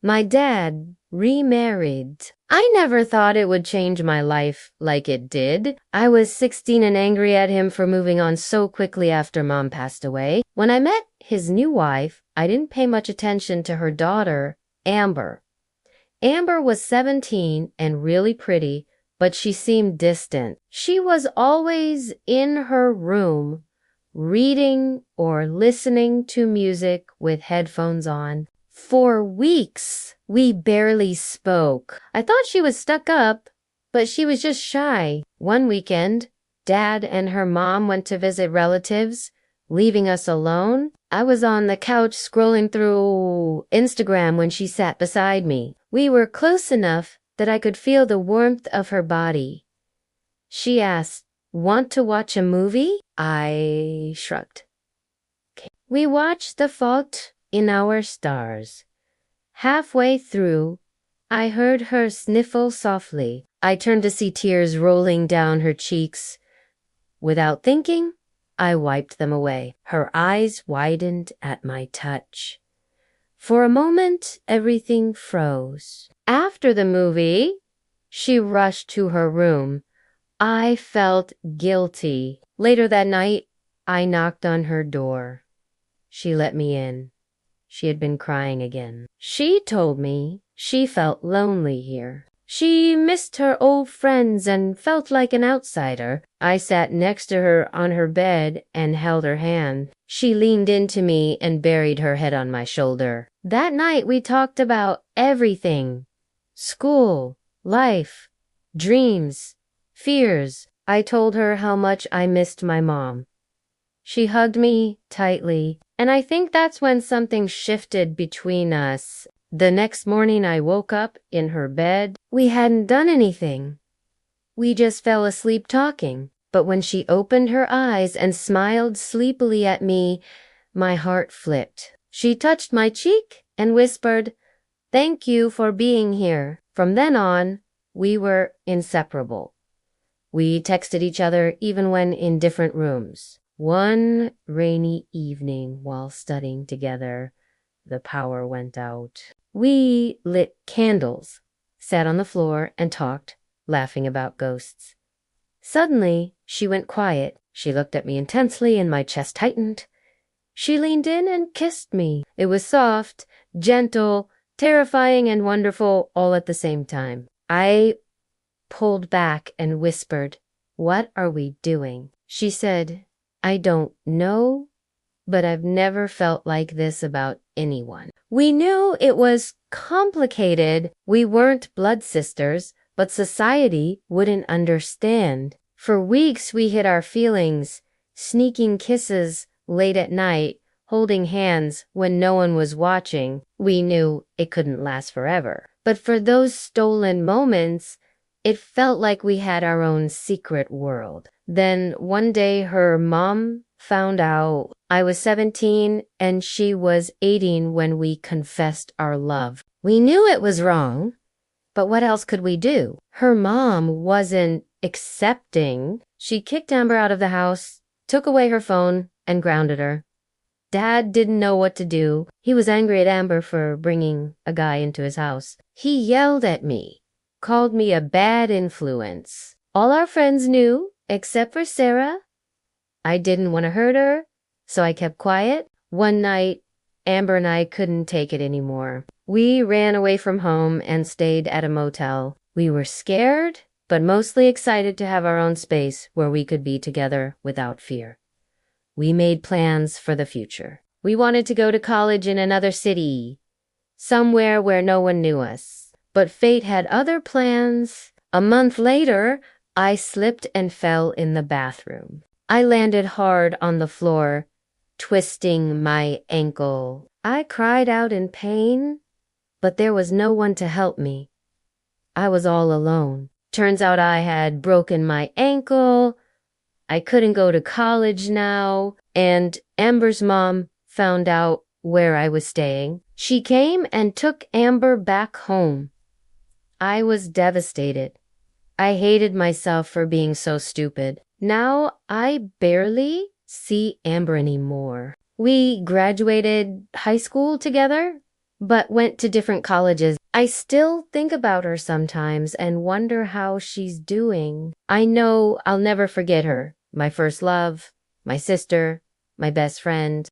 My dad remarried. I never thought it would change my life like it did. I was 16 and angry at him for moving on so quickly after Mom passed away. When I met his new wife, I didn't pay much attention to her daughter, Amber. Amber was 17 and really pretty, but she seemed distant. She was always in her room, reading or listening to music with headphones on. For weeks, we barely spoke. I thought she was stuck up, but she was just shy. One weekend, Dad and her mom went to visit relatives, leaving us alone. I was on the couch scrolling through Instagram when she sat beside me. We were close enough that I could feel the warmth of her body. She asked, "Want to watch a movie?" I shrugged. Okay. We watched The Fault in Our Stars. Halfway through, I heard her sniffle softly. I turned to see tears rolling down her cheeks. Without thinking, I wiped them away. Her eyes widened at my touch. For a moment, everything froze. After the movie, she rushed to her room. I felt guilty. Later that night, I knocked on her door. She let me in. She had been crying again. She told me she felt lonely here. She missed her old friends and felt like an outsider. I sat next to her on her bed and held her hand. She leaned into me and buried her head on my shoulder. That night we talked about everything. School, life, dreams, fears. I told her how much I missed my mom. She hugged me tightly, and I think that's when something shifted between us. The next morning I woke up in her bed. We hadn't done anything. We just fell asleep talking. But when she opened her eyes and smiled sleepily at me, my heart flipped. She touched my cheek and whispered, "Thank you for being here." From then on, we were inseparable. We texted each other even when in different rooms. One rainy evening while studying together, the power went out. We lit candles, sat on the floor, and talked, laughing about ghosts. Suddenly, she went quiet. She looked at me intensely and my chest tightened. She leaned in and kissed me. It was soft, gentle, terrifying, and wonderful all at the same time. I pulled back and whispered, "What are we doing?" She said, "I don't know, but I've never felt like this about anyone." We knew it was complicated. We weren't blood sisters, but society wouldn't understand. For weeks we hid our feelings, sneaking kisses late at night, holding hands when no one was watching. We knew it couldn't last forever. But for those stolen moments, it felt like we had our own secret world. Then one day her mom found out. I was 17 and she was 18 when we confessed our love. We knew it was wrong, but what else could we do? Her mom wasn't accepting. She kicked Amber out of the house, took away her phone, and grounded her. Dad didn't know what to do. He was angry at Amber for bringing a guy into his house. He yelled at me, called me a bad influence. All our friends knew, except for Sarah. I didn't want to hurt her, so I kept quiet. One night, Amber and I couldn't take it anymore. We ran away from home and stayed at a motel. We were scared, but mostly excited to have our own space where we could be together without fear. We made plans for the future. We wanted to go to college in another city, somewhere where no one knew us. But fate had other plans. A month later, I slipped and fell in the bathroom. I landed hard on the floor, twisting my ankle. I cried out in pain, but there was no one to help me. I was all alone. Turns out I had broken my ankle. I couldn't go to college now, and Amber's mom found out where I was staying. She came and took Amber back home. I was devastated. I hated myself for being so stupid. Now I barely see Amber anymore. We graduated high school together, but went to different colleges. I still think about her sometimes and wonder how she's doing. I know I'll never forget her. My first love, my sister, my best friend.